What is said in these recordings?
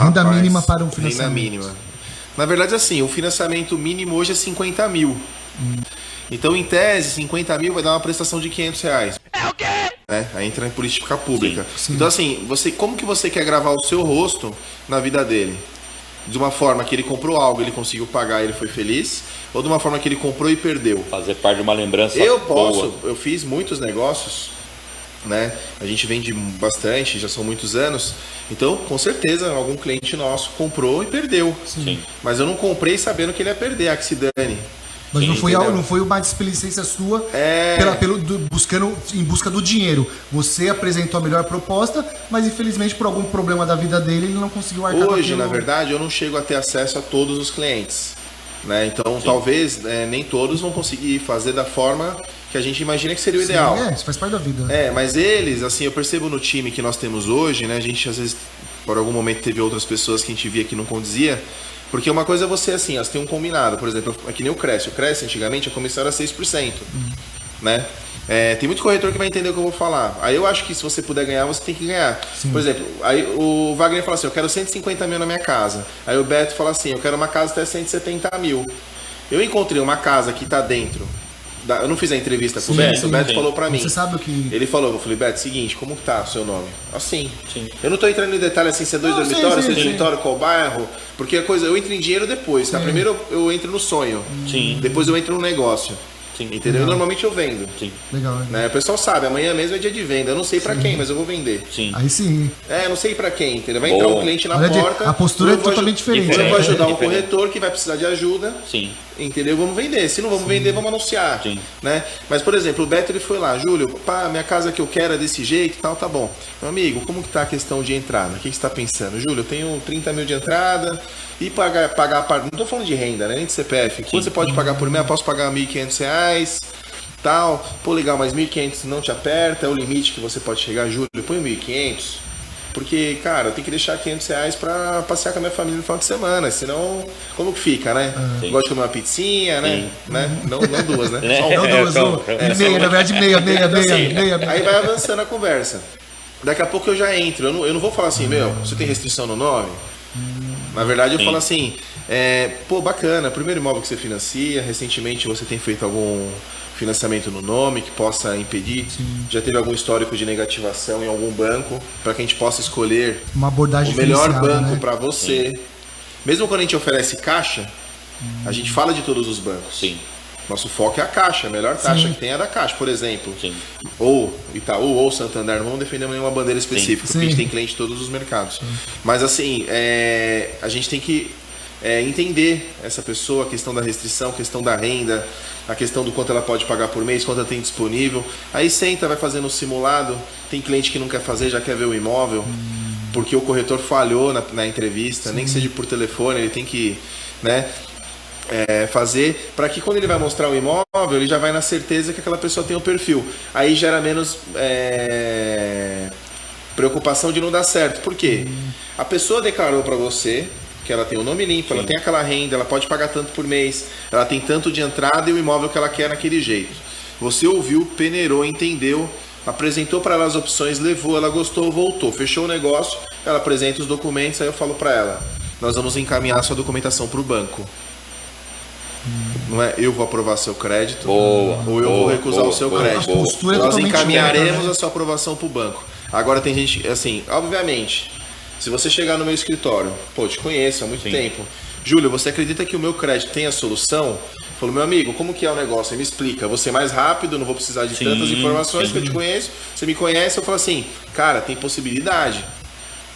Renda mínima para um financiamento. Renda mínima. Na verdade, assim, o financiamento mínimo hoje é 50 mil. Então, em tese, 50 mil vai dar uma prestação de R$500. É o quê? Né? Aí entra em política pública. Sim. Então, assim, como que você quer gravar o seu rosto na vida dele? De uma forma que ele comprou algo, ele conseguiu pagar, ele foi feliz, ou de uma forma que ele comprou e perdeu? Fazer parte de uma lembrança boa. Eu fiz muitos negócios, né? A gente vende bastante, já são muitos anos. Então, com certeza, algum cliente nosso comprou e perdeu. Sim. Mas eu não comprei sabendo que ele ia perder, que se dane. Mas Sim, não foi uma displicência sua em busca do dinheiro. Você apresentou a melhor proposta, mas infelizmente por algum problema da vida dele, ele não conseguiu arcar. Hoje, na verdade, eu não chego a ter acesso a todos os clientes. Né? Então, talvez nem todos vão conseguir fazer da forma que a gente imagina que seria o ideal. Isso faz parte da vida. Né? Mas eles, assim, eu percebo no time que nós temos hoje, né? A gente, às vezes, por algum momento, teve outras pessoas que a gente via que não condizia. Porque uma coisa é você, assim, você tem um combinado. Por exemplo, é que nem o Cresce. O Cresce, antigamente, a comissão era 6%. Né? Tem muito corretor que vai entender o que eu vou falar. Aí eu acho que se você puder ganhar, você tem que ganhar. Sim. Por exemplo, aí o Wagner fala assim, eu quero 150 mil na minha casa. Aí o Beto fala assim, eu quero uma casa até 170 mil. Eu encontrei uma casa que está dentro. Eu não fiz a entrevista com o Beto. O Beto falou pra mim. Você sabe o que... Ele falou, eu falei, Beto, seguinte, como que tá o seu nome? Assim. Sim. Eu não tô entrando em detalhe assim, se é 2 dormitórios, se é dormitório, qual bairro. Porque a coisa, eu entro em dinheiro depois, tá? Primeiro eu entro no sonho. Sim. Depois eu entro no negócio. Sim. Entendeu? Legal. Normalmente eu vendo. Sim. Legal. Né? O pessoal sabe, amanhã mesmo é dia de venda. Eu não sei pra quem, mas eu vou vender. Sim. Aí sim. Eu não sei pra quem, entendeu? Vai entrar um cliente na porta. A postura é totalmente diferente. Eu vou ajudar um corretor que vai precisar de ajuda. Sim. Entendeu? Vamos vender. Se não vamos vender, vamos anunciar. Sim. Né? Mas, por exemplo, o Beto ele foi lá, Júlio, pá, minha casa que eu quero é desse jeito e tal, tá bom. Meu amigo, como que tá a questão de entrada? O que você tá pensando? Júlio, eu tenho 30 mil de entrada e pagar não tô falando de renda, né? Nem de CPF. Quanto você pode pagar por mês? Eu posso pagar R$1.500, tal. Pô, legal, mas 1.500 não te aperta, é o limite que você pode chegar. Júlio, põe 1.500. Porque, cara, eu tenho que deixar R$500 pra passear com a minha família no final de semana. Senão, como que fica, né? Gosto de comer uma pizzinha, né? Não duas, né? Só duas. Meia, na verdade, meia. Aí vai avançando a conversa. Daqui a pouco eu já entro. Eu não vou falar assim, você tem restrição no nome? Na verdade, eu falo assim, pô, bacana, primeiro imóvel que você financia, recentemente você tem feito algum financiamento no nome que possa impedir? Já teve algum histórico de negativação em algum banco para que a gente possa escolher uma abordagem o melhor banco, né? para você? Mesmo quando a gente oferece caixa, a gente fala de todos os bancos. Sim. Nosso foco é a Caixa, a melhor taxa que tem é a da Caixa, por exemplo. Sim. Ou Itaú, ou Santander, não vamos defender nenhuma bandeira específica, porque a gente tem cliente em todos os mercados. Mas assim, a gente tem que entender essa pessoa, a questão da restrição, a questão da renda, a questão do quanto ela pode pagar por mês, quanto ela tem disponível. Aí senta, vai fazendo o simulado. Tem cliente que não quer fazer, já quer ver o imóvel, porque o corretor falhou na entrevista, nem que seja por telefone, ele tem que, né, fazer, para que quando ele vai mostrar o imóvel, ele já vai na certeza que aquela pessoa tem o perfil. Aí gera menos preocupação de não dar certo. Por quê? A pessoa declarou para você que ela tem o nome limpo, ela tem aquela renda, ela pode pagar tanto por mês, ela tem tanto de entrada e o imóvel que ela quer naquele jeito. Você ouviu, peneirou, entendeu, apresentou para ela as opções, levou, ela gostou, voltou, fechou o negócio, ela apresenta os documentos, aí eu falo para ela, nós vamos encaminhar a sua documentação para o banco. Não é eu vou aprovar seu crédito ou eu vou recusar o seu crédito. Nós encaminharemos a sua aprovação para o banco. Agora tem gente, assim, obviamente, se você chegar no meu escritório, pô, te conheço há muito tempo. Júlio, você acredita que o meu crédito tem a solução? Falou, meu amigo, como que é o negócio? Me explica. Vou ser mais rápido, não vou precisar de tantas informações que eu te conheço. Você me conhece, eu falo assim, cara, tem possibilidade.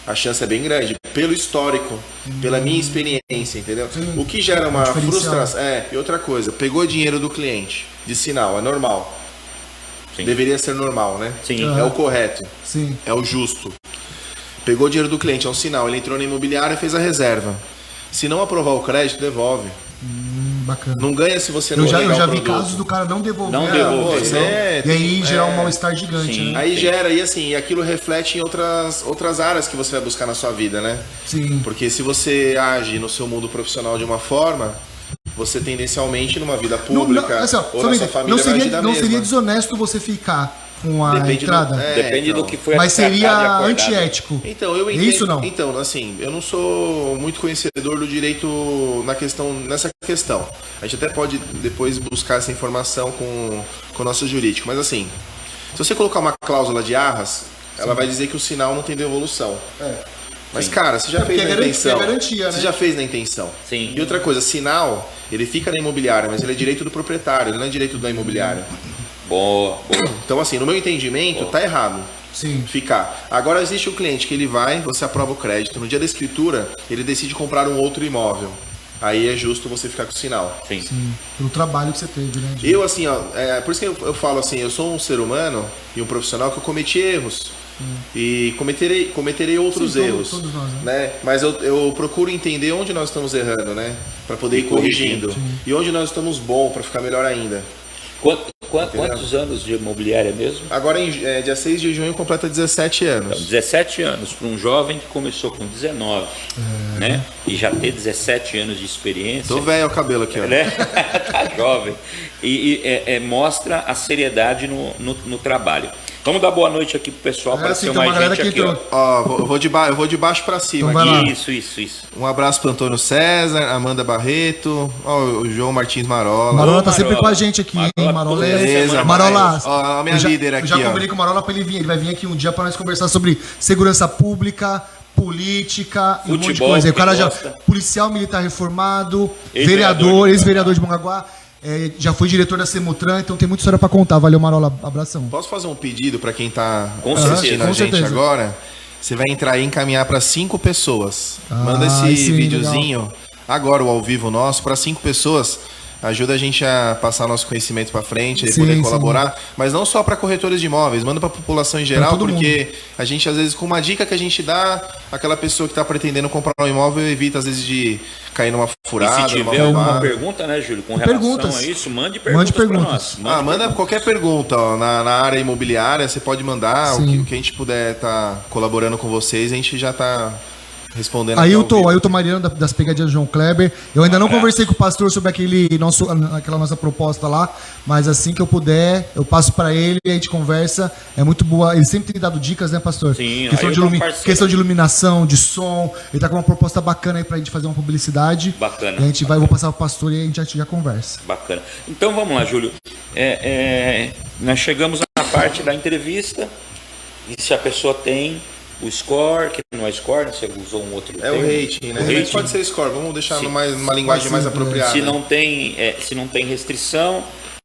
A chance é bem grande, pelo histórico, pela minha experiência, entendeu? O que gera uma frustração. E outra coisa, pegou dinheiro do cliente, de sinal, é normal. Deveria ser normal, né? É o correto, é o justo. Pegou dinheiro do cliente, é um sinal, ele entrou na imobiliária e fez a reserva. Se não aprovar o crédito, devolve. Bacana. Não ganha se você não Eu já vi casos do cara não devolver. E aí gerar um mal-estar gigante. Né? Aí gera, e assim, aquilo reflete em outras áreas que você vai buscar na sua vida, né? Sim. Porque se você age no seu mundo profissional de uma forma, você tendencialmente numa vida pública ou na sua família vai agir da mesma. Não seria desonesto você ficar com a Depende entrada? Depende então. do que foi Mas seria acordado. antiético. Então, eu entendo. Isso não? Então, assim, eu não sou muito conhecedor do direito nessa questão. A gente até pode depois buscar essa informação com o nosso jurídico. Mas assim, se você colocar uma cláusula de arras, ela vai dizer que o sinal não tem devolução. Mas, cara, você já fez na intenção. Garantia, Você né? já fez na intenção. Sim. E outra coisa, sinal, ele fica na imobiliária, mas ele é direito do proprietário, ele não é direito da imobiliária. Boa. Então, assim, no meu entendimento, tá errado. Sim. Ficar. Agora existe o cliente que ele vai, você aprova o crédito. No dia da escritura, ele decide comprar um outro imóvel. Aí é justo você ficar com o sinal. Sim. Sim. Pelo trabalho que você teve, né? Eu, assim, ó, por isso que eu falo assim, eu sou um ser humano e um profissional que eu cometi erros. E cometerei outros Sim, erros. todos nós, né? Mas eu procuro entender onde nós estamos errando, né? Para poder ir corrigindo. E onde nós estamos bom para ficar melhor ainda. Quantos anos de imobiliária mesmo? Agora, dia 6 de junho, completa 17 anos. Então, 17 anos para um jovem que começou com 19, né? E já ter 17 anos de experiência. Tô velho o cabelo aqui, ó. Né? Tá jovem. E mostra a seriedade no trabalho. Vamos dar boa noite aqui pro pessoal, para ser mais gente aqui. Ó, eu vou de baixo para cima então aqui. Isso. Um abraço pro Antônio César, Amanda Barreto, ó, o João Martins Marola. Marola tá sempre com a gente aqui, hein? Marola beleza, Marola. Ó, a minha líder aqui, eu já combinei com o Marola pra ele vir. Ele vai vir aqui um dia pra nós conversar sobre segurança pública, política e um monte de coisa. Aí o cara já policial militar reformado, vereador, ex-vereador de Mongaguá. Já foi diretor da Semutran, então tem muita história pra contar. Valeu, Marola. Abração. Posso fazer um pedido pra quem tá assistindo a gente agora? Você vai entrar aí e encaminhar pra 5 pessoas. Manda esse videozinho, legal. Agora o ao vivo nosso, pra 5 pessoas. Ajuda a gente a passar nosso conhecimento para frente e poder colaborar, mas não só para corretores de imóveis, manda para a população em geral, porque a gente às vezes com uma dica que a gente dá, aquela pessoa que está pretendendo comprar um imóvel evita às vezes de cair numa furada. E se tiver alguma pergunta, né, Júlio, com relação a isso, mande perguntas para nós. Manda qualquer pergunta, ó, na área imobiliária, você pode mandar, o que a gente puder estar colaborando com vocês, a gente já está respondendo. Ailton Mariano das pegadinhas do João Kleber. Eu ainda não conversei com o pastor sobre aquela nossa proposta lá, mas assim que eu puder, eu passo para ele e a gente conversa. É muito boa. Ele sempre tem dado dicas, né, pastor? Sim, questão de iluminação, de som. Ele tá com uma proposta bacana aí pra gente fazer uma publicidade. Bacana. E a gente eu vou passar pro pastor e a gente já conversa. Bacana. Então vamos lá, Júlio. Nós chegamos na parte da entrevista e se a pessoa tem o score, que não é score, você usou um outro termo. O rating, né? O rating pode ser score, vamos deixar numa linguagem mais apropriada. Se não tem restrição,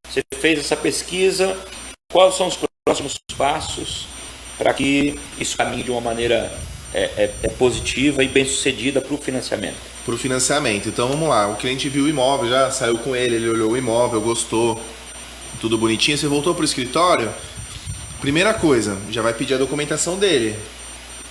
você fez essa pesquisa, quais são os próximos passos para que isso caminhe de uma maneira positiva e bem sucedida para o financiamento? Para o financiamento. Então vamos lá, o cliente viu o imóvel, já saiu com ele olhou o imóvel, gostou, tudo bonitinho, você voltou para o escritório, primeira coisa, já vai pedir a documentação dele.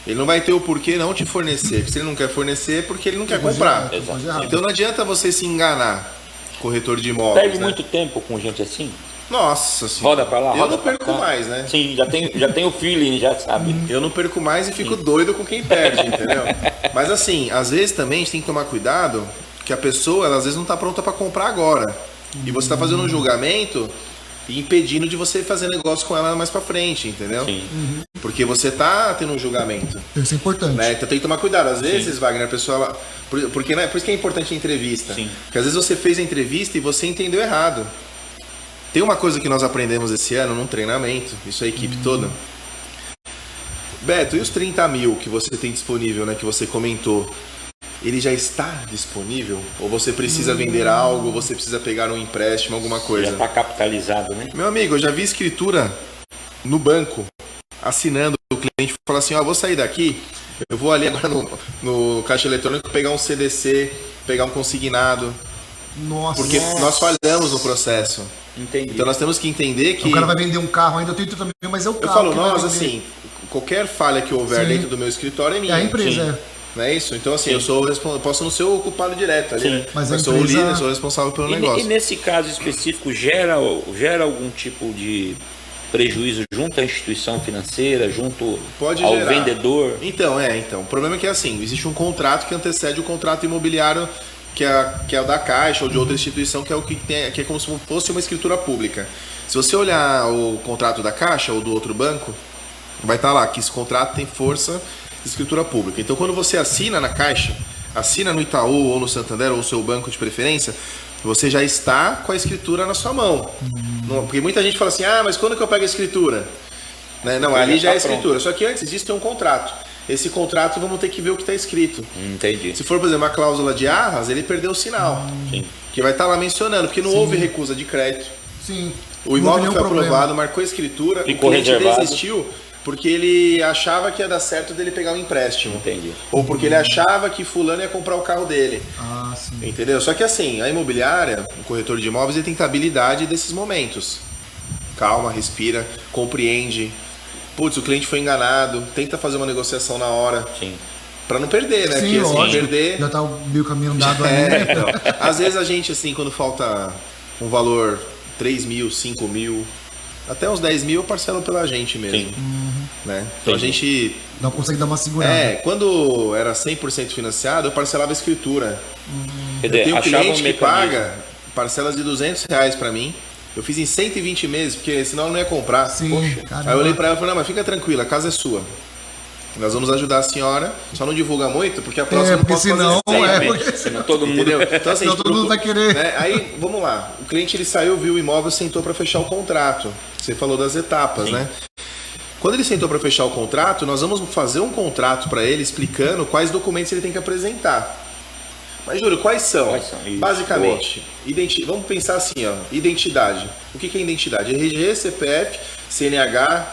Ele não vai ter o porquê não te fornecer. Porque se ele não quer fornecer, é porque ele não quer comprar. Então não adianta você se enganar, corretor de imóveis. Perde muito tempo com gente assim? Nossa Roda senhora. pra lá, eu não perco mais, né? Sim, já tem o feeling, já sabe. Eu não perco mais e fico doido com quem perde, entendeu? Mas assim, às vezes também a gente tem que tomar cuidado, que a pessoa, ela às vezes não está pronta para comprar agora. E você está fazendo um julgamento e impedindo de você fazer negócio com ela mais pra frente, entendeu? Sim. Porque você tá tendo um julgamento. Isso é importante. Né? Então tem que tomar cuidado. Às vezes, Wagner, a pessoa... Porque, né? Por isso que é importante a entrevista. Sim. Porque às vezes você fez a entrevista e você entendeu errado. Tem uma coisa que nós aprendemos esse ano num treinamento, isso é a equipe toda. Beto, e os 30 mil que você tem disponível, né? Que você comentou, ele já está disponível? Ou você precisa vender algo, ou você precisa pegar um empréstimo, alguma coisa? Já está capitalizado, né? Meu amigo, eu já vi escritura no banco, assinando, o cliente fala assim, ó, vou sair daqui, eu vou ali agora no caixa eletrônico pegar um CDC, pegar um consignado. Nossa. Porque nós falhamos no processo. Entendi. Então nós temos que entender que... O cara vai vender um carro, ainda eu tenho 30 mil, mas é o carro. Eu falo, nós, assim, qualquer falha que houver dentro do meu escritório é minha. É a empresa, Não é isso? Então, assim, eu posso não ser o culpado direto ali, né? Mas sou o líder, sou o responsável pelo negócio. E nesse caso específico, gera algum tipo de prejuízo junto à instituição financeira, junto ao vendedor? Então. O problema é que, assim, existe um contrato que antecede o contrato imobiliário que é o da Caixa ou de outra instituição, que é o que tem, que é como se fosse uma escritura pública. Se você olhar o contrato da Caixa ou do outro banco, vai estar lá que esse contrato tem força de escritura pública. Então, quando você assina na Caixa, assina no Itaú ou no Santander ou o seu banco de preferência, você já está com a escritura na sua mão. Porque muita gente fala assim, mas quando que eu pego a escritura? Né? Não, ali já é a escritura. Só que antes existe um contrato. Esse contrato vamos ter que ver o que está escrito. Entendi. Se for, por exemplo, a cláusula de arras, ele perdeu o sinal. Sim. Que vai estar lá mencionando, porque não houve recusa de crédito. Sim. O imóvel foi aprovado, marcou a escritura, ficou o cliente reservado. desistiu porque ele achava que ia dar certo dele pegar um empréstimo. Entendi. Ou porque ele achava que fulano ia comprar o carro dele. Sim. Entendeu? Só que assim, a imobiliária, o corretor de imóveis, ele tem que ter habilidade desses momentos. Calma, respira, compreende. Putz, o cliente foi enganado, tenta fazer uma negociação na hora. Sim. Pra não perder, né? Sim, porque assim, perder... Já tá meio caminho andado aí, né? Então, às vezes a gente, assim, quando falta um valor 3 mil, 5 mil, até uns 10 mil eu parcelo pela gente mesmo. Né? Então a gente... Não consegue dar uma segurada. Quando era 100% financiado, eu parcelava a escritura. Quer dizer, Eu tenho um achava cliente que mecanismo. paga parcelas de R$200 pra mim. Eu fiz em 120 meses, porque senão eu não ia comprar. Sim, Poxa. Aí eu olhei pra ela e falei, não, mas fica tranquila, a casa é sua. Nós vamos ajudar a senhora, só não divulga muito, porque a próxima porque não posso senão, fazer. porque Senão todo mundo... Entendeu? Então, assim, senão todo mundo vai querer. né? Aí, vamos lá. O cliente ele saiu, viu o imóvel, sentou para fechar o contrato. Você falou das etapas, né? Quando ele sentou para fechar o contrato, nós vamos fazer um contrato para ele explicando quais documentos ele tem que apresentar. Mas, Júlio, quais são? Isso. Basicamente, vamos pensar assim, ó, identidade. O que é identidade? RG, CPF, CNH,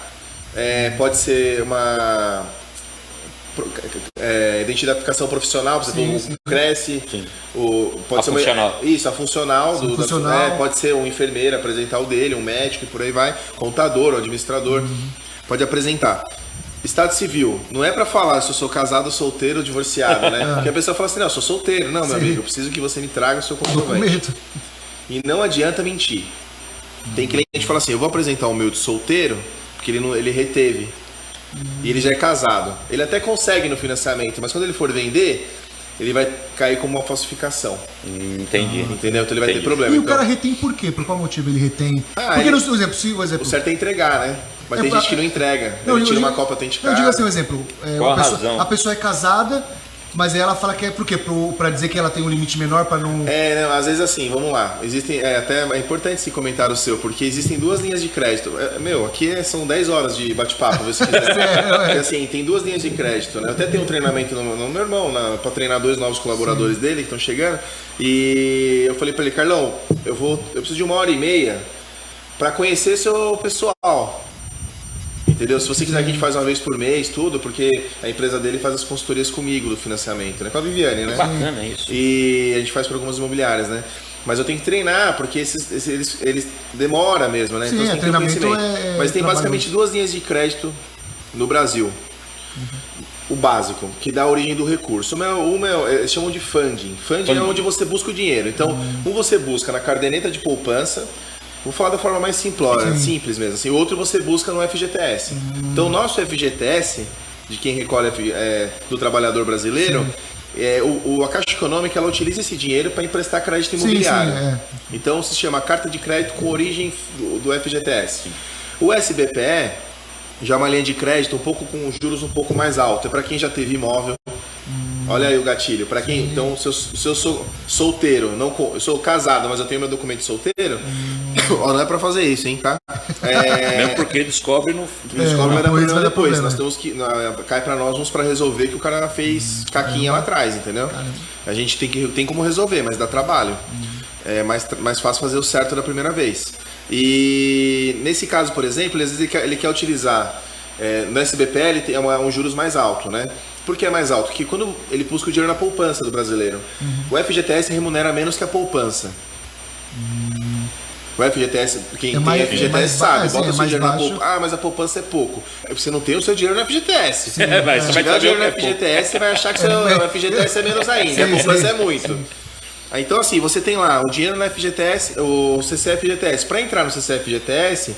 pode ser uma... identificação profissional, você tem o Cresce, pode ser funcional. A funcional, pode ser um enfermeiro apresentar o dele, um médico e por aí vai, contador, administrador, pode apresentar. Estado civil, não é pra falar se eu sou casado, solteiro ou divorciado, né? Porque a pessoa fala assim, não, eu sou solteiro. Não, meu amigo, eu preciso que você me traga o seu comprovante. E não adianta mentir. Tem cliente que fala assim, eu vou apresentar o meu de solteiro, porque ele reteve. E ele já é casado. Ele até consegue no financiamento, mas quando ele for vender, ele vai cair como uma falsificação. Entendi. Entendeu? Então ele vai ter problema. E o cara retém por quê? Por qual motivo ele retém? Porque, por exemplo... O certo é entregar, né? Mas tem gente que não entrega. Ele tira uma cópia autenticada. Eu digo assim, um exemplo. Qual a razão? A pessoa é casada, mas aí ela fala que é por quê? Pra dizer que ela tem um limite menor pra não... Não, às vezes assim, vamos lá. Existem, até é importante esse comentário seu, porque existem duas linhas de crédito. Aqui são 10 horas de bate-papo, se quiser. Porque assim, tem duas linhas de crédito, né? Eu até tenho um treinamento no meu irmão, pra treinar 2 novos colaboradores dele que estão chegando. E eu falei pra ele, Carlão, eu preciso de 1h30 pra conhecer seu pessoal. Entendeu? Se você quiser que a gente faz uma vez por mês, tudo, porque a empresa dele faz as consultorias comigo do financiamento, né? Com a Viviane, né? Bacana isso. E a gente faz para algumas imobiliárias, né? Mas eu tenho que treinar, porque eles demora mesmo, né? Sim, então você tem que ter conhecimento. Mas tem basicamente 2 linhas de crédito no Brasil. O básico, que dá a origem do recurso. Eles chamam de funding. Funding é onde você busca o dinheiro. Então, você busca na caderneta de poupança. Vou falar da forma mais simples mesmo. Assim, o outro você busca no FGTS. Então, o nosso FGTS, de quem recolhe do trabalhador brasileiro, a Caixa Econômica ela utiliza esse dinheiro para emprestar crédito imobiliário. Então, se chama carta de crédito com origem do FGTS. O SBPE já é uma linha de crédito com juros um pouco mais altos. É para quem já teve imóvel. Olha aí o gatilho. Para quem, então, se eu sou solteiro, eu sou casado, mas eu tenho meu documento de solteiro, não é para fazer isso, hein, tá? Mesmo porque descobre vai dar problema depois. Nós temos que cai para nós uns para resolver que o cara fez caquinha lá atrás, entendeu? A gente tem como resolver, mas dá trabalho. É mais fácil fazer o certo da primeira vez. E nesse caso, por exemplo, às vezes ele quer utilizar no SBPE ele tem um juros mais alto, né? Por que é mais alto? Porque quando ele busca o dinheiro na poupança do brasileiro, o FGTS remunera menos que a poupança. O FGTS, quem tem FGTS sabe, bota o seu dinheiro na poupança. Mas a poupança é pouco. Você não tem o seu dinheiro no FGTS. Se tiver o dinheiro no FGTS, você vai achar que o FGTS é menos ainda. A poupança é muito. Então, assim, você tem lá o dinheiro no FGTS, o CCFGTS. Para entrar no CCFGTS,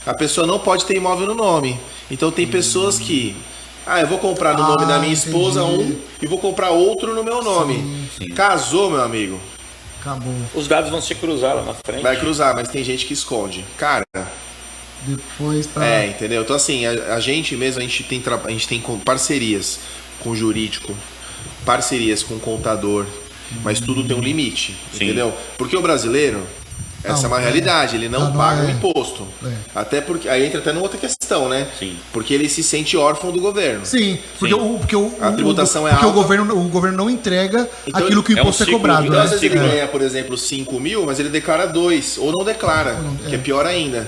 a pessoa não pode ter imóvel no nome. Então, tem pessoas que... eu vou comprar no nome da minha esposa e vou comprar outro no meu nome. Sim. Casou, meu amigo. Acabou. Os dados vão se cruzar lá na frente. Vai cruzar, mas tem gente que esconde. Cara... Depois pra... entendeu? Então assim, a gente mesmo, a gente tem parcerias com o jurídico, parcerias com o contador, mas tudo tem um limite, entendeu? Porque o brasileiro, essa é uma realidade, ele não paga o imposto. Até porque, aí entra até numa outra questão, né? Sim. Porque ele se sente órfão do governo. Sim, porque a tributação é alta. Porque o governo não entrega então, aquilo que o imposto é cobrado. Então, às vezes ele ganha, por exemplo, 5 mil, mas ele declara 2, ou não declara, que é pior ainda.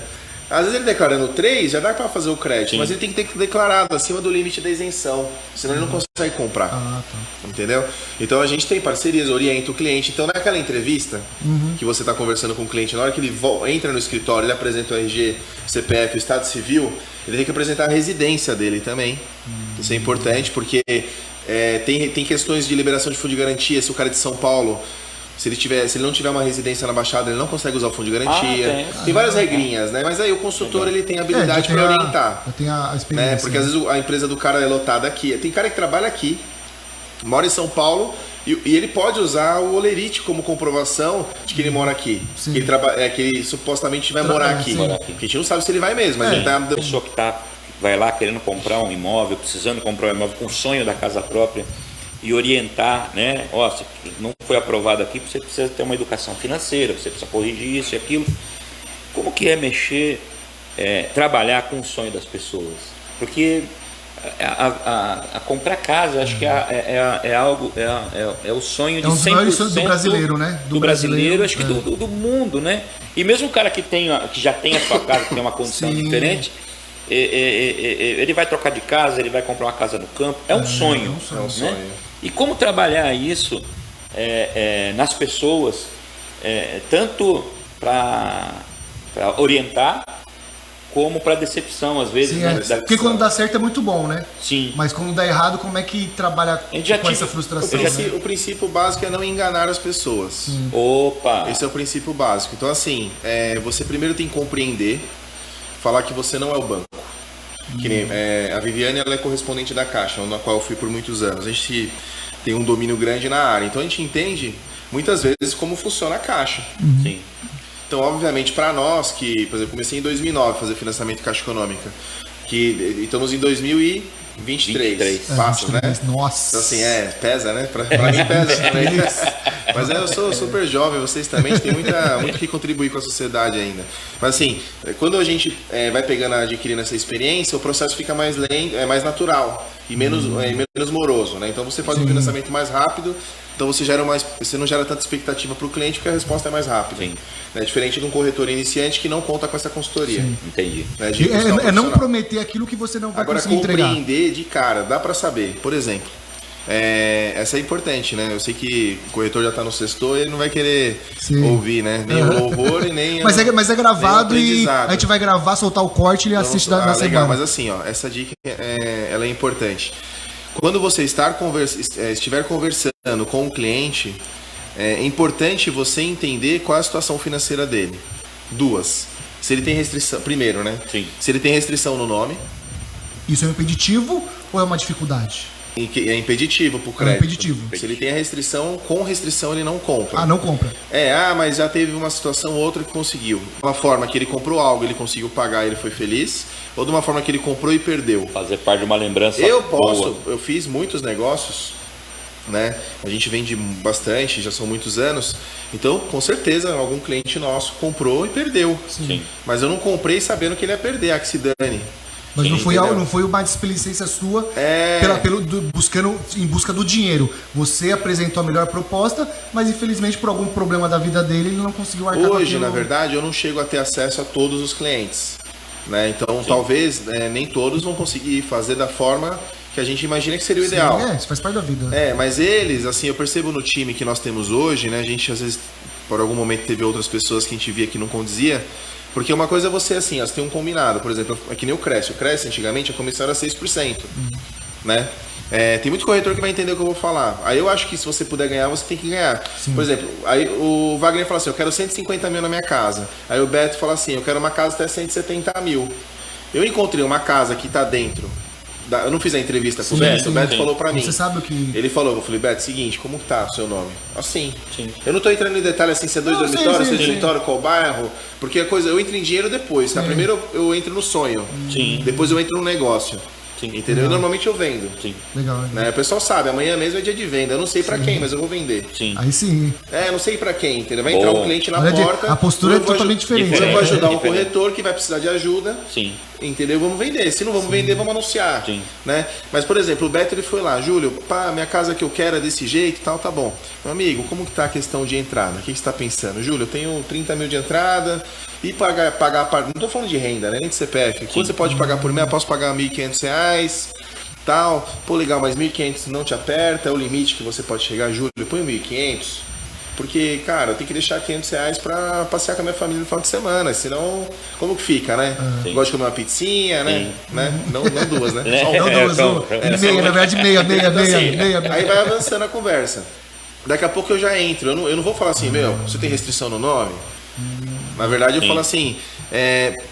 Às vezes ele declarando 3, já dá para fazer o crédito, mas ele tem que ter declarado acima do limite da isenção, senão ele não consegue comprar. Entendeu? Então a gente tem parcerias, orienta o cliente. Então naquela entrevista que você está conversando com o cliente, na hora que ele entra no escritório, ele apresenta o RG, CPF, o Estado Civil, ele tem que apresentar a residência dele também. Isso é importante porque tem questões de liberação de fundo de garantia. Se o cara é de São Paulo, se ele não tiver uma residência na Baixada, ele não consegue usar o fundo de garantia. Tem várias regrinhas, né? Mas aí o consultor ele tem a habilidade para orientar. Tem a experiência. Né? Porque às vezes a empresa do cara é lotada aqui. Tem cara que trabalha aqui, mora em São Paulo e ele pode usar o Olerite como comprovação de que ele mora aqui. Que ele supostamente vai morar aqui. Porque a gente não sabe se ele vai mesmo. Mas ele tá... A pessoa que vai lá querendo comprar um imóvel, precisando comprar um imóvel com sonho da casa própria, e orientar, né? Ó, se não foi aprovado aqui, você precisa ter uma educação financeira, você precisa corrigir isso e aquilo. Como que é mexer, trabalhar com o sonho das pessoas? Porque a comprar casa, acho que é o sonho de 100% do brasileiro, né? Do brasileiro, acho que do mundo, né? E mesmo o cara que já tem a sua casa, que tem uma condição diferente, ele vai trocar de casa, ele vai comprar uma casa no campo, é um sonho. É um sonho. Né? E como trabalhar isso nas pessoas, tanto para orientar, como para decepção, às vezes. Sim, porque quando dá certo é muito bom, né? Sim. Mas quando dá errado, como é que trabalha com essa frustração? O princípio básico é não enganar as pessoas. Opa! Esse é o princípio básico. Então, assim, você primeiro tem que compreender, falar que você não é o banco. Que nem, a Viviane, ela é correspondente da Caixa, na qual eu fui por muitos anos. A gente tem um domínio grande na área, então a gente entende muitas vezes como funciona a Caixa. Sim. Então, obviamente, para nós que, por exemplo, comecei em 2009 a fazer financiamento Caixa Econômica, que estamos em 2023, passa, 23, né? Nossa! Então, assim, pesa, né? Pra mim pesa também. Mas eu sou super jovem, vocês também têm muito que contribuir com a sociedade ainda. Mas assim, quando a gente vai pegando, adquirindo essa experiência, o processo fica mais lento, mais natural e menos moroso, né? Então você faz um financiamento mais rápido, então você não gera tanta expectativa para o cliente porque a resposta é mais rápida. Sim. Né? Diferente de um corretor iniciante que não conta com essa consultoria. Sim. Entendi. Né? Não prometer aquilo que você não vai conseguir entregar. Agora, compreender de cara, dá para saber. Por exemplo, essa é importante, né? Eu sei que o corretor já está no sexto e ele não vai querer ouvir, né? Nem o louvor e nem mas é gravado e a gente vai gravar, soltar o corte e ele assiste na legal, semana. Mas assim, essa dica ela é importante. Quando você estiver conversando com o cliente, é importante você entender qual é a situação financeira dele. 2. Se ele tem restrição, primeiro, né? Sim. Se ele tem restrição no nome. Isso é um impeditivo ou é uma dificuldade? É impeditivo pro crédito. É impeditivo. Se ele tem a restrição, com restrição ele não compra. Ah, não compra. Mas já teve uma situação ou outra que conseguiu. Uma forma que ele comprou algo, ele conseguiu pagar, ele foi feliz. Ou de uma forma que ele comprou e perdeu. Fazer parte de uma lembrança boa. Eu fiz muitos negócios, né? A gente vende bastante, já são muitos anos. Então, com certeza, algum cliente nosso comprou e perdeu. Sim. Mas eu não comprei sabendo que ele ia perder, que se dane. Mas não foi uma displicência sua em busca do dinheiro. Você apresentou a melhor proposta, mas infelizmente por algum problema da vida dele, ele não conseguiu arcar com Hoje, na verdade, eu não chego a ter acesso a todos os clientes. Né? Então, talvez nem todos vão conseguir fazer da forma que a gente imagina que seria o ideal. Isso faz parte da vida. Mas eles, assim, eu percebo no time que nós temos hoje, né? A gente, às vezes, por algum momento teve outras pessoas que a gente via que não condizia. Porque uma coisa é você, assim, você tem um combinado. Por exemplo, é que nem o Cresce. O Cresce, antigamente, a comissão era 6%. Né? Tem muito corretor que vai entender o que eu vou falar. Aí eu acho que se você puder ganhar, você tem que ganhar. Sim. Por exemplo, aí o Wagner fala assim, eu quero 150 mil na minha casa. Aí o Beto fala assim, eu quero uma casa até 170 mil. Eu encontrei uma casa que está dentro Eu não fiz a entrevista com o Beto, o Beto falou pra mim. Você sabe o que... Ele falou, eu falei, Beto, seguinte, como que tá o seu nome? Assim. Sim. Eu não tô entrando em detalhe assim, se é 2 dormitórios, se é dormitório, qual bairro, porque a coisa, eu entro em dinheiro depois, tá? Primeiro eu entro no sonho. Sim. Depois eu entro no negócio. Sim. Entendeu? E normalmente eu vendo. Sim. Legal. Né? O pessoal sabe, amanhã mesmo é dia de venda. Eu não sei pra quem, mas eu vou vender. Sim. Aí sim. Eu não sei pra quem, entendeu? Vai entrar um cliente na porta. A postura é totalmente diferente. Eu vou ajudar um corretor que vai precisar de ajuda. Sim. Entendeu? Vamos vender. Se não vamos vender, vamos anunciar. Sim. Né? Mas, por exemplo, o Beto ele foi lá, Júlio, pá, minha casa que eu quero é desse jeito e tal, tá bom. Meu amigo, como que tá a questão de entrada? O que você tá pensando? Júlio, eu tenho 30 mil de entrada e pagar não tô falando de renda, né? Nem de CPF. Quanto você pode pagar por mês? Eu posso pagar R$1.500, tal. Pô, legal, mas 1.500 não te aperta, é o limite que você pode chegar, Júlio, põe 1.500. Porque, cara, eu tenho que deixar R$500 pra passear com a minha família no final de semana, senão, como que fica, né? Gosto de comer uma pizzinha, né? Não duas, né? Não duas, meia, na verdade, meia. Aí vai avançando a conversa. Daqui a pouco eu já entro, eu não vou falar assim, meu, você tem restrição no nome? Na verdade eu falo assim,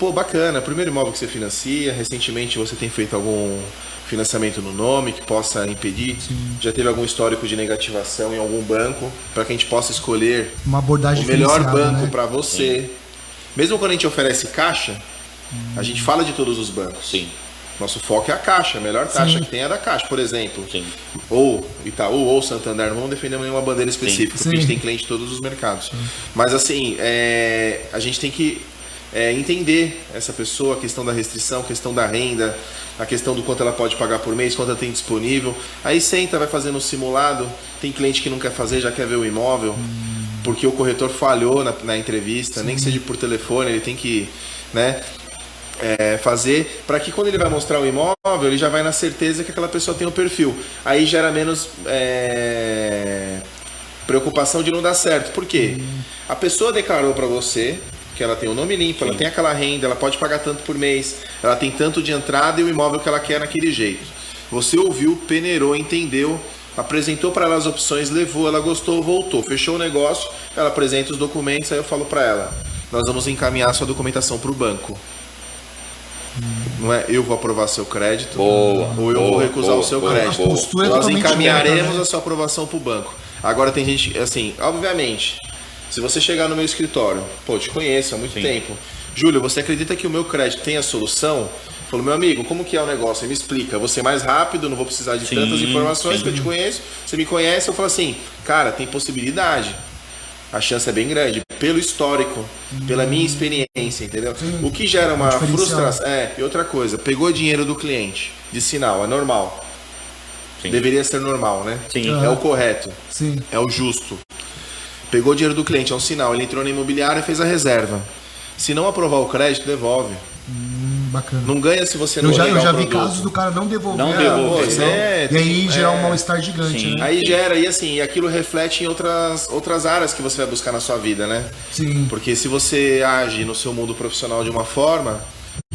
pô, bacana, primeiro imóvel que você financia, recentemente você tem feito algum financiamento no nome que possa impedir? Já teve algum histórico de negativação em algum banco para que a gente possa escolher uma abordagem o melhor banco para você? Mesmo quando a gente oferece caixa, a gente fala de todos os bancos. Sim. Nosso foco é a caixa, a melhor taxa que tem é a da caixa, por exemplo. Sim. Ou Itaú ou Santander, não vamos defender nenhuma bandeira específica, porque a gente tem cliente em todos os mercados. Mas assim, a gente tem que entender essa pessoa, a questão da restrição, a questão da renda, a questão do quanto ela pode pagar por mês, quanto ela tem disponível. Aí senta, vai fazendo um simulado. Tem cliente que não quer fazer, já quer ver o imóvel, porque o corretor falhou na entrevista, nem que seja por telefone, ele tem que, né, fazer, para que quando ele vai mostrar o imóvel, ele já vai na certeza que aquela pessoa tem o perfil. Aí gera menos preocupação de não dar certo. Por quê? A pessoa declarou para você que ela tem o nome limpo, ela tem aquela renda, ela pode pagar tanto por mês, ela tem tanto de entrada e o imóvel que ela quer naquele jeito. Você ouviu, peneirou, entendeu, apresentou para ela as opções, levou, ela gostou, voltou, fechou o negócio, ela apresenta os documentos, aí eu falo para ela, nós vamos encaminhar sua documentação para o banco. Não é eu vou aprovar seu crédito, ou eu vou recusar o seu crédito. Nós encaminharemos a sua aprovação para o banco. Agora tem gente, assim, obviamente, se você chegar no meu escritório, pô, te conheço há muito tempo. Júlio, você acredita que o meu crédito tem a solução? Falou, meu amigo, como que é o negócio? Me explica. Vou ser mais rápido, não vou precisar de tantas informações, que eu te conheço. Você me conhece, eu falo assim, cara, tem possibilidade. A chance é bem grande, pelo histórico, pela minha experiência, entendeu? O que gera uma frustração. E outra coisa, pegou dinheiro do cliente, de sinal, é normal. Deveria ser normal, né? É o correto, é o justo. Pegou o dinheiro do cliente, é um sinal. Ele entrou na imobiliária e fez a reserva. Se não aprovar o crédito, devolve. Bacana. Não ganha se você não Eu já vi casos do cara não devolver. E aí gera um mal-estar gigante. Né? Aí gera, e assim, aquilo reflete em outras áreas que você vai buscar na sua vida, né? Sim. Porque se você age no seu mundo profissional de uma forma,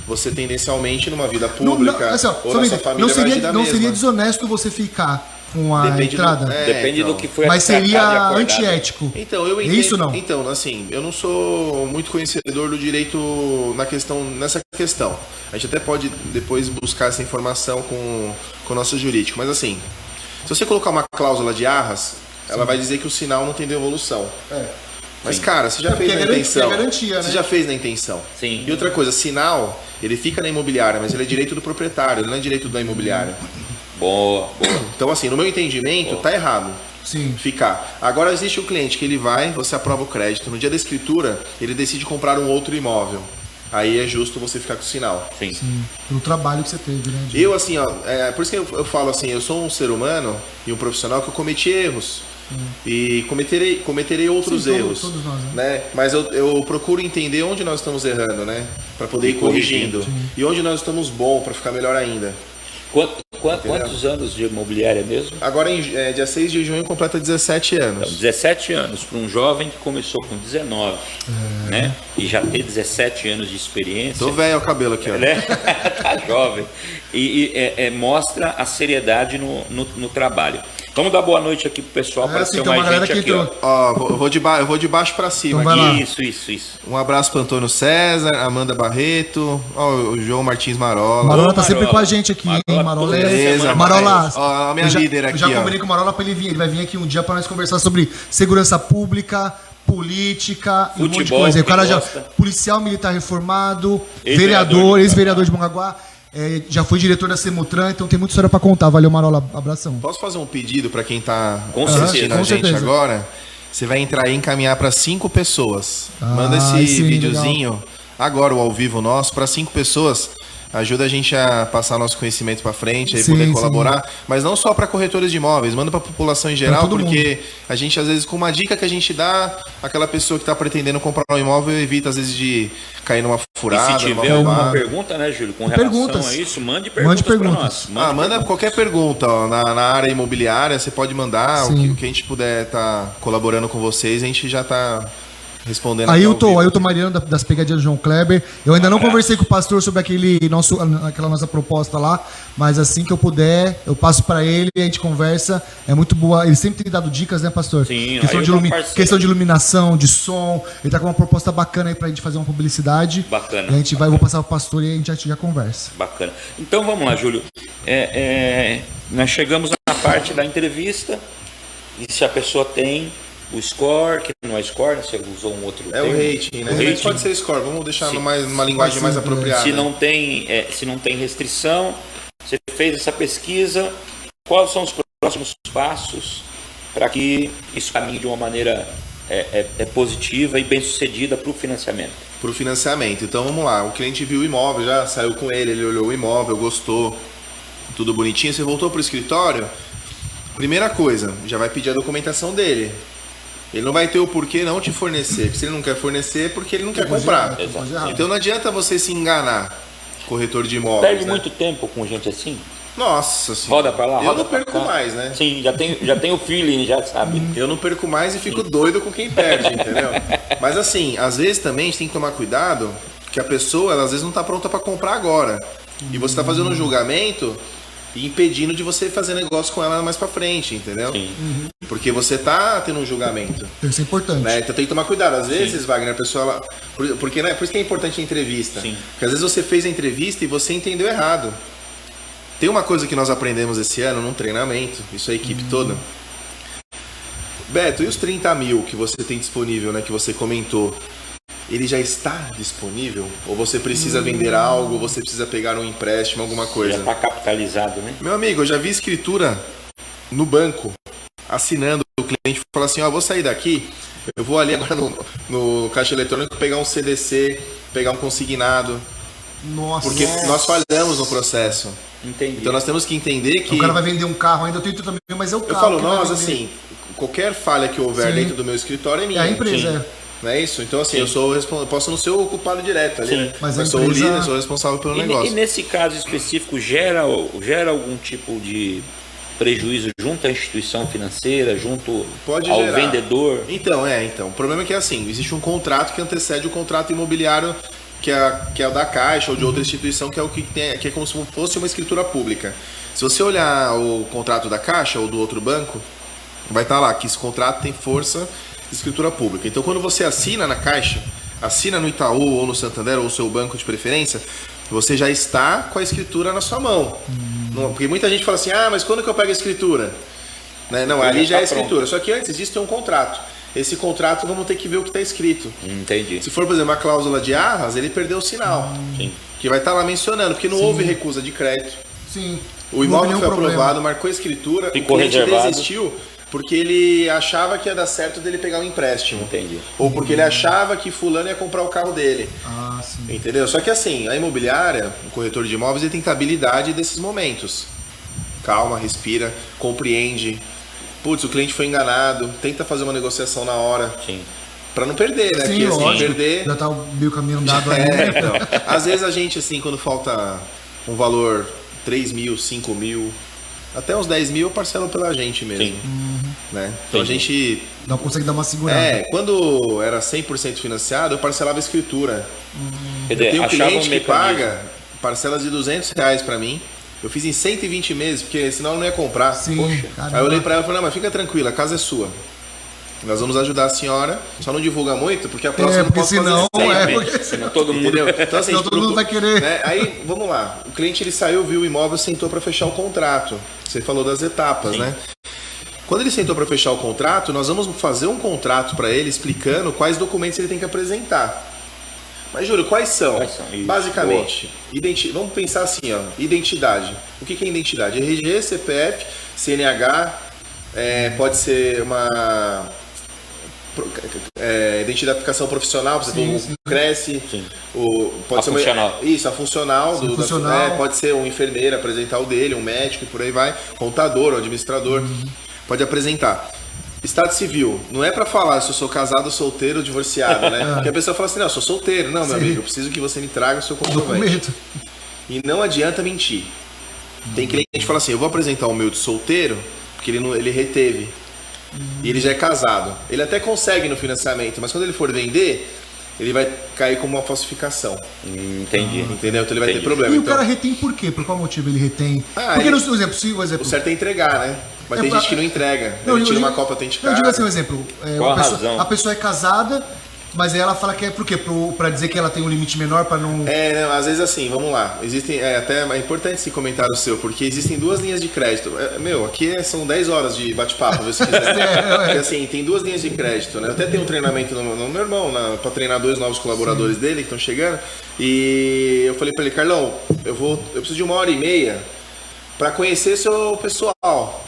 você tendencialmente numa vida pública ou na sua família vai agir da mesma. Não seria desonesto você ficar com a entrada? Depende do que foi mas seria antiético. Então, eu entendo. Isso não? Então, assim, eu não sou muito conhecedor do direito nessa questão. A gente até pode depois buscar essa informação com o nosso jurídico. Mas assim, se você colocar uma cláusula de arras, ela vai dizer que o sinal não tem devolução. Mas, cara, você já fez na intenção. Você já fez na intenção. Sim. E outra coisa, sinal, ele fica na imobiliária, mas ele é direito do proprietário, ele não é direito da imobiliária. Boa. Então, assim, no meu entendimento, tá errado. Sim. Ficar. Agora existe o cliente que ele vai, você aprova o crédito. No dia da escritura, ele decide comprar um outro imóvel. Aí é justo você ficar com o sinal. Sim. Pelo trabalho que você teve, né? Eu, assim, por isso que eu falo assim, eu sou um ser humano e um profissional que eu cometi erros. E cometerei outros erros. Todos nós, né? Mas eu procuro entender onde nós estamos errando, né? Para poder ir corrigindo. E onde nós estamos bom para ficar melhor ainda. Quantos anos de imobiliária mesmo? Agora, dia 6 de junho, completa 17 anos. Então, 17 anos para um jovem que começou com 19, né? E já ter 17 anos de experiência. Tô velho o cabelo aqui, ó. Né? Tá jovem. E mostra a seriedade no trabalho. Vamos dar boa noite aqui pro pessoal, apareceu tem uma mais galera gente que aqui, entrou. Ó, eu vou de baixo pra cima Então vai lá. aqui. Isso. Um abraço pro Antônio César, Amanda Barreto, ó, o João Martins Marola. Marola tá Marola. sempre com a gente aqui, hein? Marola, beleza, Marola, ó, a minha líder eu aqui, já ó. combinei com o Marola pra ele vir. Ele vai vir aqui um dia pra nós conversar sobre segurança pública, política e um monte de Futebol, coisa. O cara quem já, gosta. policial militar reformado, Ex-vereador ex-vereador de Mongaguá, já foi diretor da Semutran, então tem muita história pra contar. Valeu, Marola, abração. Posso fazer um pedido pra quem tá Com assistindo certeza. a Com gente certeza. agora? Você vai entrar aí e encaminhar pra 5 pessoas. Manda Ah, esse sim, videozinho, agora o ao vivo nosso, pra 5 pessoas. Ajuda a gente a passar nosso conhecimento pra frente, aí Sim, poder sim. colaborar. Mas não só pra corretores de imóveis, manda pra população em geral, todo porque a gente, às vezes, com uma dica que a gente dá, aquela pessoa que tá pretendendo comprar um imóvel evita, às vezes, de cair numa E furada, se numa tiver alguma roubada. pergunta, né, Júlio, com relação Perguntas. a isso, mande Mande perguntas pra perguntas. nós. Manda qualquer pergunta, ó, na área imobiliária, você pode mandar, Sim. o que a gente puder estar colaborando com vocês, a gente já tá respondendo. aqui Ailton ao vivo. Mariano das pegadinhas do João Kleber. Eu ainda não conversei com o pastor sobre aquela nossa proposta lá, mas assim que eu puder, eu passo pra ele e a gente conversa. É muito boa. Ele sempre tem dado dicas, né, pastor? Sim, questão, de Ailton é um parceiro. questão de iluminação, de som. Ele tá com uma proposta bacana aí pra gente fazer uma publicidade. Bacana. E a gente vai, eu vou passar pro pastor e a gente já conversa. Bacana. Então vamos lá, Júlio. Nós chegamos na parte da entrevista e se a pessoa tem o score, que não é score, você usou um outro É o termo. rating, né? O Mas rating. pode ser score, vamos deixar Sim. numa linguagem mais Sim, apropriada. Se não tem restrição, você fez essa pesquisa, quais são os próximos passos para que isso caminhe de uma maneira positiva e bem sucedida para o financiamento? Para o financiamento. Então vamos lá, o cliente viu o imóvel, já saiu com ele olhou o imóvel, gostou, tudo bonitinho, você voltou para o escritório, primeira coisa, já vai pedir a documentação dele. Ele não vai ter o porquê não te fornecer, porque se ele não quer fornecer é porque ele não quer comprar. Exato. Então não adianta você se enganar, corretor de imóveis. Perde né? muito tempo com gente assim? Nossa senhora. Roda para lá, Eu roda não pra perco cá. mais, né? Sim, já tem o feeling, já sabe. Eu não perco mais e fico doido com quem perde, entendeu? Mas assim, às vezes também a gente tem que tomar cuidado que a pessoa, ela às vezes não está pronta para comprar agora. E você está fazendo um julgamento e impedindo de você fazer negócio com ela mais para frente, entendeu? Sim. Porque você tá tendo um julgamento. Isso é importante. Né? Então tem que tomar cuidado. Às vezes, Wagner, a pessoa... Porque, né? Por isso que é importante a entrevista. Sim. Porque às vezes você fez a entrevista e você entendeu errado. Tem uma coisa que nós aprendemos esse ano num treinamento, isso é a equipe toda. Beto, e os 30 mil que você tem disponível, né? Que você comentou, ele já está disponível? Ou você precisa vender algo, ou você precisa pegar um empréstimo, alguma Já coisa? está capitalizado, né? Meu amigo, eu já vi escritura no banco, assinando, o cliente fala assim, ó, vou sair daqui, eu vou ali agora no caixa eletrônico pegar um CDC, pegar um consignado, Nossa. porque nós falhamos no processo. Entendi. Então nós temos que entender que... O cara vai vender um carro ainda, eu tenho também, mas é o carro. Eu falo, que vai nós, vender. assim, qualquer falha que houver Sim. dentro do meu escritório é minha. É a empresa, Sim. é. Não é isso? Então, assim, eu posso não ser o culpado direto ali, Sim. né? Mas Mas a sou o empresa- líder, sou o responsável pelo E negócio. nesse caso específico, gera algum tipo de prejuízo junto à instituição financeira, junto Pode ao gerar. vendedor? Então. O problema é que, assim, existe um contrato que antecede o contrato imobiliário que é o da Caixa ou de outra instituição, que é o que tem, que é como se fosse uma escritura pública. Se você olhar o contrato da Caixa ou do outro banco, vai estar lá que esse contrato tem força de escritura pública. Então, quando você assina na Caixa, assina no Itaú ou no Santander ou o seu banco de preferência, você já está com a escritura na sua mão. Não, porque muita gente fala assim, mas quando que eu pego a escritura? Né? Não, ali já é a escritura. Só que antes disso tem um contrato. Esse contrato vamos ter que ver o que está escrito. Entendi. Se for, por exemplo, uma cláusula de arras, ele perdeu o sinal. Sim. Que vai estar lá mencionando, porque não houve recusa de crédito. Sim. O imóvel Não foi houve nenhum aprovado, marcou a escritura, Ficou o cliente reservado. desistiu porque ele achava que ia dar certo dele pegar um empréstimo. Entendi. Ou porque ele achava que fulano ia comprar o carro dele. Ah, sim. Entendeu? Só que assim, a imobiliária, o corretor de imóveis, ele tem que ter habilidade desses momentos. Calma, respira, compreende. Putz, o cliente foi enganado, tenta fazer uma negociação na hora. Sim. Pra não perder, né? Sim, Porque assim, lógico. perder... Já tá meio caminho andado aí. né? Então, às vezes a gente, assim, quando falta um valor 3 mil, 5 mil, até uns 10 mil eu parcelo pela gente mesmo. Sim. Né? Então a gente... Não consegue dar uma segurada. Quando era 100% financiado, eu parcelava a escritura. Quer Eu dizer, tenho um achava cliente que mecanismo. paga parcelas de R$200 pra mim, Eu fiz em 120 meses, porque senão eu não ia comprar. Sim, Poxa. Aí eu olhei pra ela e falei, não, mas fica tranquila, a casa é sua. Nós vamos ajudar a senhora, só não divulga muito, porque a próxima não posso senão, fazer porque senão todo mundo... Entendeu? Então, assim, senão todo mundo vai querer. Né? Aí, vamos lá. O cliente ele saiu, viu o imóvel, sentou para fechar o contrato. Você falou das etapas, né? Quando ele sentou para fechar o contrato, nós vamos fazer um contrato para ele explicando quais documentos ele tem que apresentar. Mas, Júlio, quais são? Basicamente, vamos pensar assim, ó, identidade. O que é identidade? RG, CPF, CNH, pode ser uma... identificação profissional, você tem um Cresce, pode ser funcional. Isso, a funcional, pode ser um enfermeiro apresentar o dele, um médico e por aí vai, contador, um administrador, pode apresentar. Estado civil, não é pra falar se eu sou casado, solteiro ou divorciado, né? Porque a pessoa fala assim, não, eu sou solteiro. Não, meu amigo, eu preciso que você me traga o seu comprovante. E não adianta mentir. Tem cliente que fala assim, eu vou apresentar o meu de solteiro, porque ele reteve. E ele já é casado. Ele até consegue no financiamento, mas quando ele for vender, ele vai cair como uma falsificação. Entendi. Entendeu? Então ele vai ter problema. E o cara retém por quê? Por qual motivo ele retém? Porque no exemplo, o certo é entregar, né? Mas tem gente que não entrega. Ele tira uma cópia autenticada. Eu digo assim, um exemplo. Qual a razão? A pessoa é casada, mas aí ela fala que é por quê? Pra dizer que ela tem um limite menor pra não... Não, às vezes assim, vamos lá. Existem, até é importante esse comentário seu, porque existem 2 linhas de crédito. Aqui são 10 horas de bate-papo, se quiser. Porque assim, tem 2 linhas de crédito, né? Eu até tenho um treinamento no meu irmão, pra treinar 2 novos colaboradores dele que estão chegando. E eu falei pra ele, Carlão, eu preciso de 1h30 pra conhecer seu pessoal.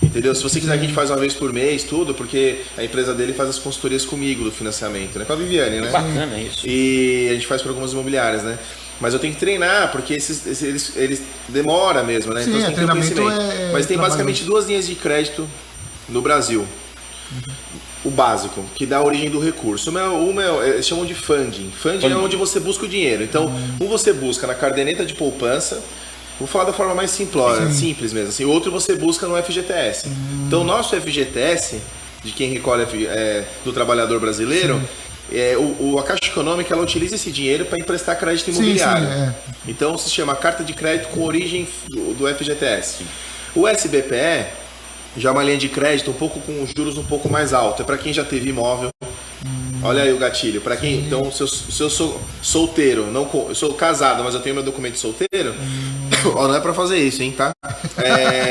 Entendeu? Se você quiser que a gente faz uma vez por mês, tudo, porque a empresa dele faz as consultorias comigo do financiamento, né? Com a Viviane, né? Bacana isso. E a gente faz para algumas imobiliárias, né? Mas eu tenho que treinar, porque eles demora mesmo, né? Sim, então, treinamento Mas tem basicamente 2 linhas de crédito no Brasil. O básico, que dá a origem do recurso. Eles chamam de funding. Funding é onde você busca o dinheiro. Então, você busca na caderneta de poupança. Vou falar da forma mais simples mesmo. Assim, outro você busca no FGTS. Então, o nosso FGTS, de quem recolhe do trabalhador brasileiro, a Caixa Econômica ela utiliza esse dinheiro para emprestar crédito imobiliário. Então, se chama carta de crédito com origem do FGTS. O SBPE já é uma linha de crédito um pouco com juros um pouco mais alto. É para quem já teve imóvel. Olha aí o gatilho. Para quem, então, se eu sou solteiro, eu sou casado, mas eu tenho meu documento de solteiro, não é para fazer isso, hein, tá?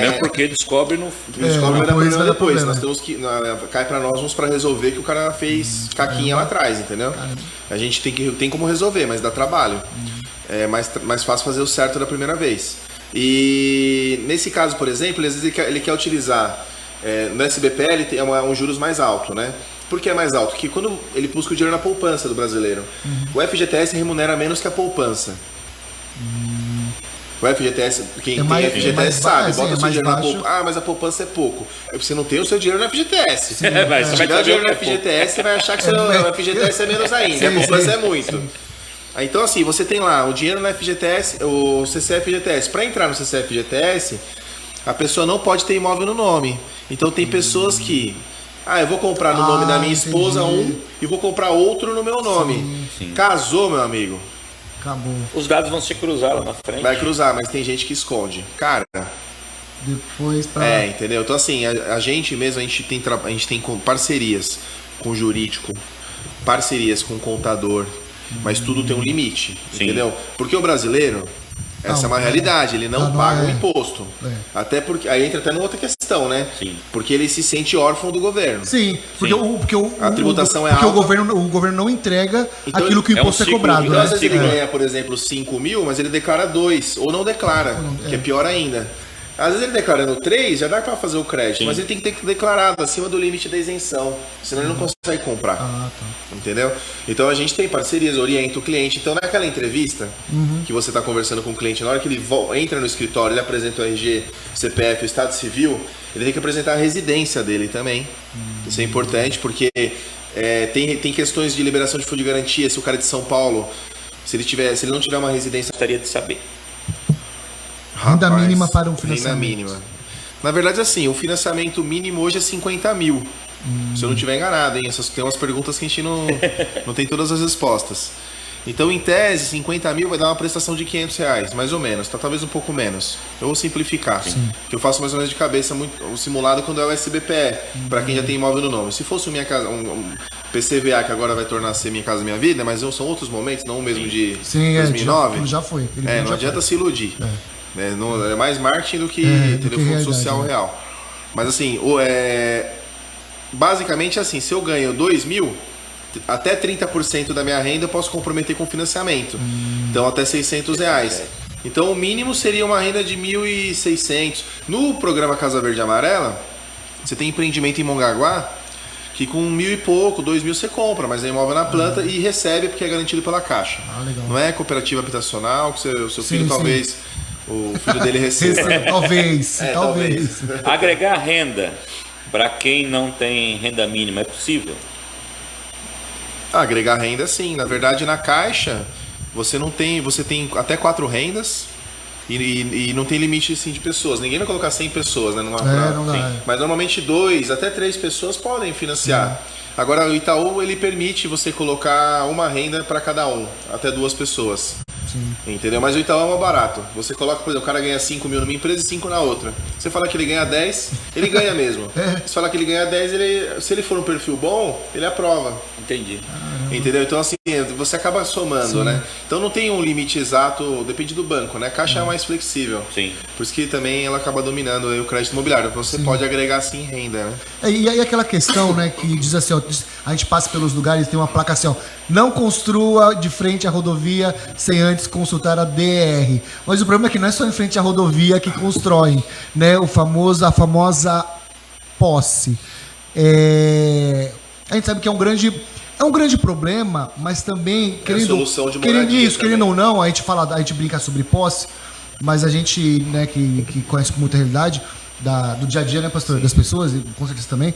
Mesmo porque descobre depois. Nós temos que cai para nós uns para resolver que o cara fez caquinha lá atrás, entendeu? A gente tem como resolver, mas dá trabalho. É mais fácil fazer o certo da primeira vez. E nesse caso, por exemplo, às vezes ele quer utilizar no SBPE ele tem um juros mais alto, né? Por que é mais alto? Porque quando ele busca o dinheiro na poupança do brasileiro, o FGTS remunera menos que a poupança. O FGTS, quem tem FGTS sabe, bota o seu dinheiro na poupança. Mas a poupança é pouco. Você não tem o seu dinheiro no FGTS. Se tiver o dinheiro no FGTS, você vai achar que o FGTS é menos ainda. A poupança é muito. Então, assim, você tem lá o dinheiro no FGTS, o CCFGTS. Para entrar no CCFGTS, a pessoa não pode ter imóvel no nome. Então, tem pessoas que... eu vou comprar no nome da minha esposa e vou comprar outro no meu nome. Sim. Casou, meu amigo. Acabou. Os dados vão se cruzar lá na frente. Vai cruzar, mas tem gente que esconde. Cara... Depois pra... entendeu? Então, assim, a gente mesmo, a gente tem parcerias com jurídico, parcerias com contador, mas tudo tem um limite, entendeu? Porque o brasileiro, essa é uma realidade, ele não paga o imposto. Até porque, aí entra até numa outra questão, né? Sim. Porque ele se sente órfão do governo. Sim, porque a tributação é alta. Porque o governo não entrega aquilo que o imposto é cobrado. Então, às vezes ele ganha, por exemplo, 5 mil, mas ele declara 2, ou não declara, que é pior ainda. Às vezes ele declarando 3, já dá para fazer o crédito, mas ele tem que ter declarado acima do limite da isenção, senão ele não consegue comprar. Entendeu? Então a gente tem parcerias, orienta o cliente. Então naquela entrevista que você está conversando com o cliente, na hora que ele entra no escritório, ele apresenta o RG, CPF, o Estado Civil, ele tem que apresentar a residência dele também. Isso é importante porque tem questões de liberação de fundo de garantia. Se o cara é de São Paulo, se ele não tiver uma residência, gostaria de saber. Renda mínima para um financiamento. Renda mínima. Na verdade, assim, o financiamento mínimo hoje é 50 mil. Se eu não estiver enganado, hein? Tem umas perguntas que a gente não tem todas as respostas. Então, em tese, 50 mil vai dar uma prestação de R$500, mais ou menos, tá? Talvez um pouco menos. Eu vou simplificar, que eu faço mais ou menos de cabeça o simulado quando é o SBPE, para quem já tem imóvel no nome. Se fosse Minha Casa, um PCVA, que agora vai tornar ser Minha Casa Minha Vida, mas são outros momentos, não o mesmo de 2009. Já foi. Não adianta se iludir. É mais marketing do que telefone social real. Mas assim, basicamente assim, se eu ganho 2 mil, até 30% da minha renda eu posso comprometer com financiamento. Então até R$600. Então o mínimo seria uma renda de 1.600. No programa Casa Verde e Amarela, você tem empreendimento em Mongaguá que com 1.000 e pouco, 2.000 você compra, mas é imóvel na planta e recebe porque é garantido pela Caixa. Não é cooperativa habitacional, que o seu filho talvez... O filho dele receba. Talvez. Agregar renda para quem não tem renda mínima é possível? Agregar renda, sim. Na verdade, na Caixa, você tem até 4 rendas e não tem limite assim, de pessoas. Ninguém vai colocar 100 pessoas, né? Não dá. Mas normalmente 2 até 3 pessoas podem financiar. Agora, o Itaú, ele permite você colocar uma renda para cada um, até 2 pessoas. Sim. Entendeu? Mas o Itaú é mais barato. Você coloca, por exemplo, o cara ganha 5 mil numa empresa e 5 na outra. Você fala que ele ganha 10, ele ganha mesmo. Se falar que ele ganha 10, se ele for um perfil bom, ele aprova. Entendi. Entendeu? Então, assim, você acaba somando, né? Então não tem um limite exato, depende do banco, né? A Caixa é mais flexível. Sim. Por isso que também ela acaba dominando aí o crédito imobiliário. Você pode agregar, sim, renda, né? E aí aquela questão, né, que diz assim, ó, a gente passa pelos lugares, tem uma placa assim, ó, não construa de frente à rodovia sem antes consultar a DR. Mas o problema é que não é só em frente à rodovia que constrói, né? A famosa posse. A gente sabe que é um grande problema, mas também querendo ou não, a gente brinca sobre posse, mas a gente, né, que conhece com muita realidade do dia a dia, né, pastor, das pessoas, e com certeza também,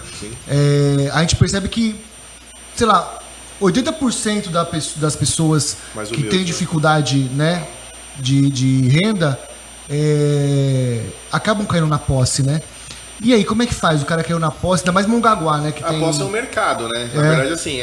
a gente percebe que, sei lá, 80% das pessoas que têm dificuldade, né, de renda acabam caindo na posse, né? E aí, como é que faz? O cara caiu na posse, ainda mais Mongaguá, né? A posse é um mercado, né? Na verdade, assim,